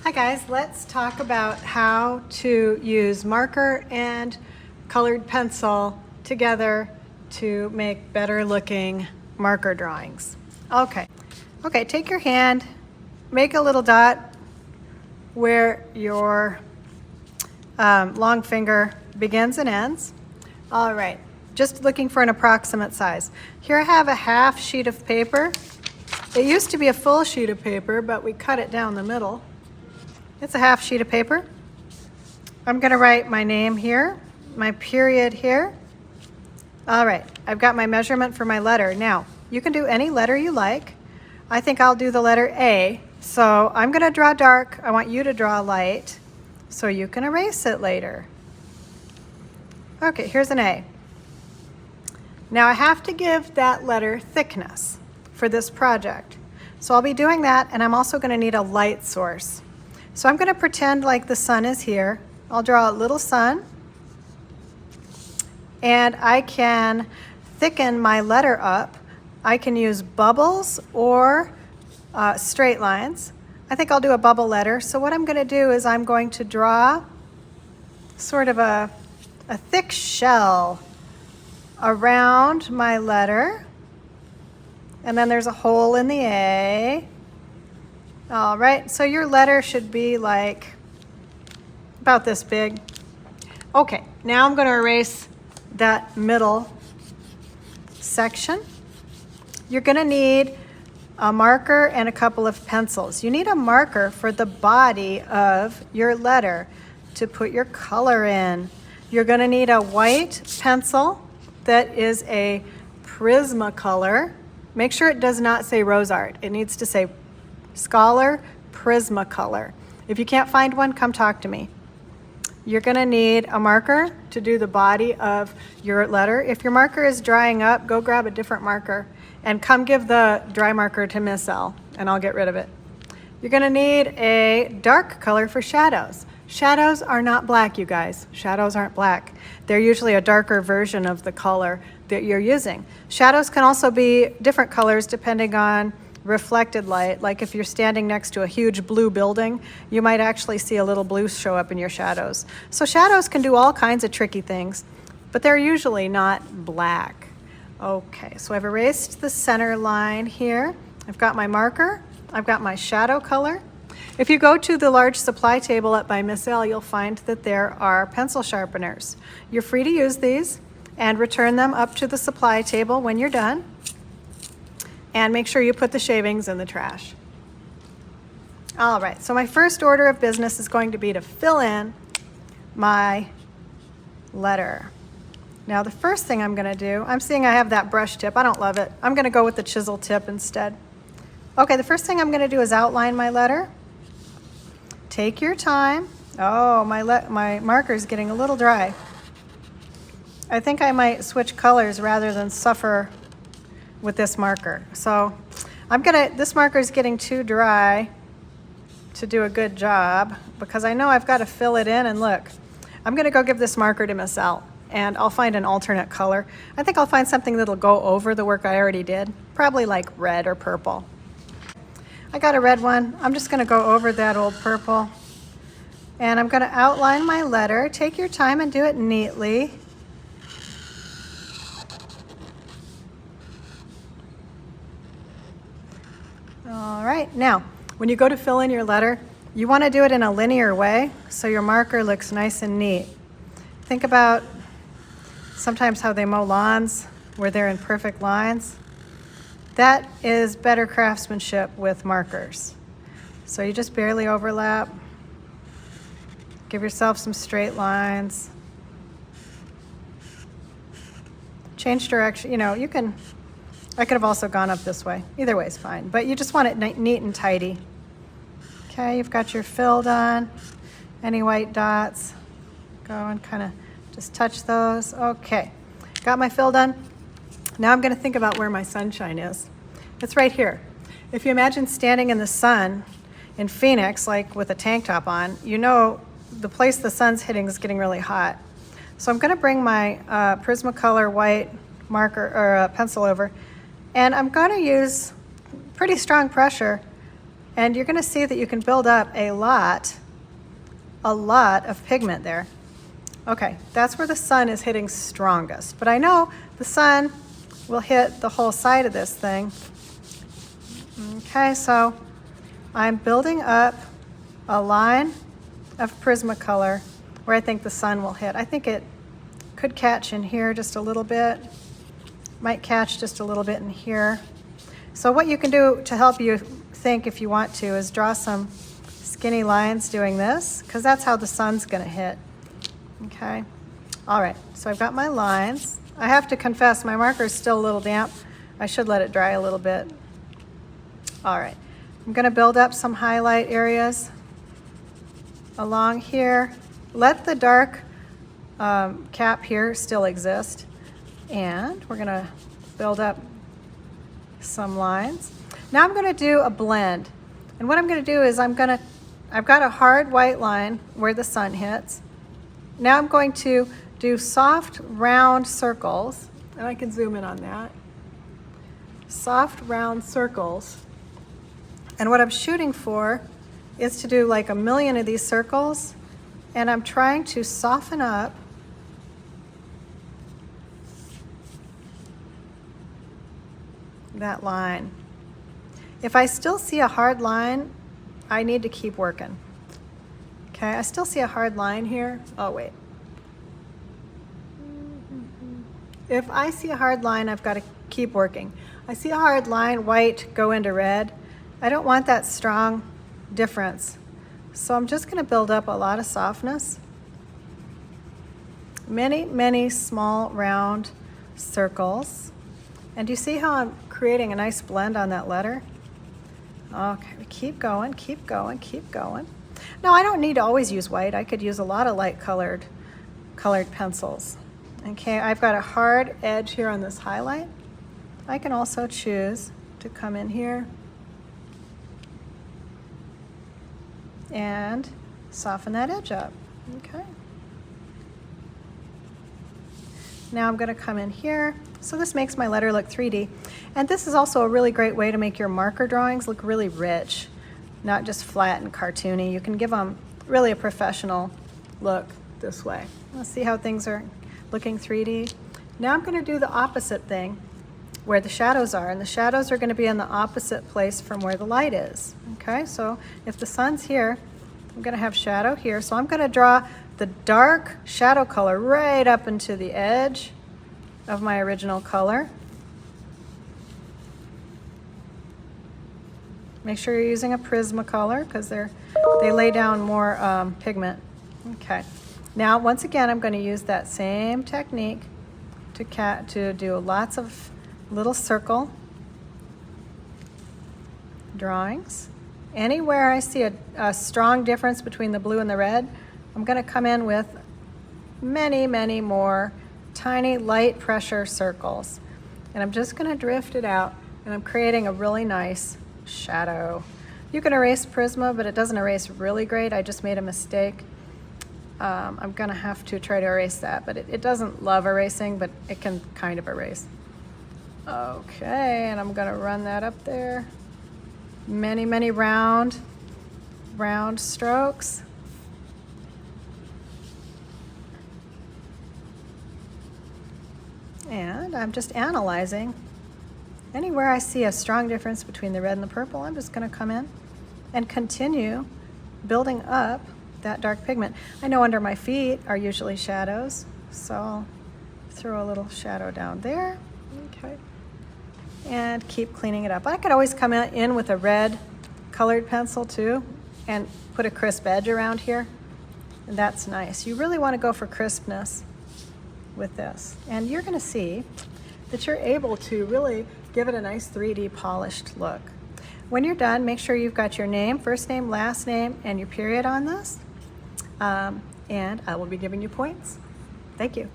Hi guys, let's talk about how to use marker and colored pencil together to make better looking marker drawings. Okay, take your hand, make a little dot where your long finger begins and ends. All right, just looking for an approximate size. Here I have a half sheet of paper. It used to be a full sheet of paper, but we cut it down the middle. It's a half sheet of paper. I'm gonna write my name here, my period here. All right, I've got my measurement for my letter. Now, you can do any letter you like. I think I'll do the letter A. So I'm gonna draw dark. I want you to draw light so you can erase it later. Okay, here's an A. Now I have to give that letter thickness for this project. So I'll be doing that, and I'm also gonna need a light source. So I'm gonna pretend like the sun is here. I'll draw a little sun, and I can thicken my letter up. I can use bubbles or straight lines. I think I'll do a bubble letter. So what I'm gonna do is I'm going to draw sort of a thick shell around my letter. And then there's a hole in the A. All right, so your letter should be like about this big. Okay, now I'm gonna erase that middle section. You're gonna need a marker and a couple of pencils. You need a marker for the body of your letter to put your color in. You're gonna need a white pencil that is a Prismacolor. Make sure it does not say Rosart. It needs to say Scholar Prismacolor. If you can't find one, come talk to me. You're gonna need a marker to do the body of your letter. If your marker is drying up, go grab a different marker and come give the dry marker to Miss L, and I'll get rid of it. You're gonna need a dark color for shadows. Shadows are not black, you guys. Shadows aren't black. They're usually a darker version of the color that you're using. Shadows can also be different colors depending on reflected light. Like if you're standing next to a huge blue building, you might actually see a little blue show up in your shadows. So shadows can do all kinds of tricky things, but they're usually not black. Okay, so I've erased the center line here. I've got my marker. I've got my shadow color. If you go to the large supply table up by Miss L, you'll find that there are pencil sharpeners. You're free to use these and return them up to the supply table when you're done. And make sure you put the shavings in the trash. All right, so my first order of business is going to be to fill in my letter. Now the first thing I'm gonna do, I'm seeing I have that brush tip. I don't love it. I'm gonna go with the chisel tip instead. Okay, the first thing I'm gonna do is outline my letter. Take your time. Oh, my marker's getting a little dry. I think I might switch colors rather than suffer with this marker. So this marker is getting too dry to do a good job because I know I've got to fill it in, and look, I'm gonna go give this marker to Miss L, and I'll find an alternate color. I think I'll find something that'll go over the work I already did, probably like red or purple. I got a red one. I'm just gonna go over that old purple, and I'm gonna outline my letter. Take your time and do it neatly. All right, now, when you go to fill in your letter, you wanna do it in a linear way so your marker looks nice and neat. Think about sometimes how they mow lawns where they're in perfect lines. That is better craftsmanship with markers. So you just barely overlap. Give yourself some straight lines. Change direction, you know, I could have also gone up this way. Either way is fine, but you just want it neat and tidy. Okay, you've got your fill done. Any white dots, go and kind of just touch those. Okay, got my fill done. Now I'm gonna think about where my sunshine is. It's right here. If you imagine standing in the sun in Phoenix, like with a tank top on, you know the place the sun's hitting is getting really hot. So I'm gonna bring my Prismacolor white marker or pencil over, and I'm gonna use pretty strong pressure And you're going to see that you can build up a lot of pigment there. Okay, that's where the sun is hitting strongest. But I know the sun will hit the whole side of this thing. Okay, so I'm building up a line of Prismacolor where I think the sun will hit. I think it could catch in here just a little bit. Might catch just a little bit in here. So what you can do to help you think if you want to is draw some skinny lines doing this, because that's how the sun's going to hit. Okay. All right. So I've got my lines. I have to confess, my marker is still a little damp. I should let it dry a little bit. All right. I'm going to build up some highlight areas along here. Let the dark cap here still exist. And we're going to build up some lines. Now I'm going to do a blend. And what I'm going to do is I've got a hard white line where the sun hits. Now I'm going to do soft round circles, and I can zoom in on that. Soft round circles. And what I'm shooting for is to do like 1,000,000 of these circles, and I'm trying to soften up that line. If I still see a hard line, I need to keep working. Okay, I still see a hard line here. Oh, wait. If I see a hard line, I've got to keep working. I see a hard line, white go into red. I don't want that strong difference. So I'm just going to build up a lot of softness. Many, many small round circles. And do you see how I'm creating a nice blend on that letter? Okay, keep going, keep going, keep going. Now I don't need to always use white. I could use a lot of light colored pencils. Okay, I've got a hard edge here on this highlight. I can also choose to come in here and soften that edge up. Okay. Now I'm going to come in here. So this makes my letter look 3D. And this is also a really great way to make your marker drawings look really rich, not just flat and cartoony. You can give them really a professional look this way. Let's see how things are looking 3D. Now I'm going to do the opposite thing where the shadows are. And the shadows are going to be in the opposite place from where the light is. Okay, so if the sun's here, I'm going to have shadow here. So I'm going to draw the dark shadow color right up into the edge of my original color. Make sure you're using a Prismacolor because they lay down more pigment. Okay. Now, once again, I'm going to use that same technique to do lots of little circle drawings. Anywhere I see a strong difference between the blue and the red, I'm going to come in with many, many more tiny light pressure circles. And I'm just going to drift it out, and I'm creating a really nice shadow. You can erase Prisma, but it doesn't erase really great. I just made a mistake. I'm going to have to try to erase that, but it doesn't love erasing, but it can kind of erase. Okay, and I'm going to run that up there. Many, many round strokes. And I'm just analyzing. Anywhere I see a strong difference between the red and the purple, I'm just going to come in and continue building up that dark pigment. I know under my feet are usually shadows, so I'll throw a little shadow down there. Okay. And keep cleaning it up. I could always come in with a red colored pencil too and put a crisp edge around here. And that's nice. You really want to go for crispness with this. And you're going to see that you're able to really give it a nice 3D polished look. When you're done, make sure you've got your name, first name, last name, and your period on this. And I will be giving you points. Thank you.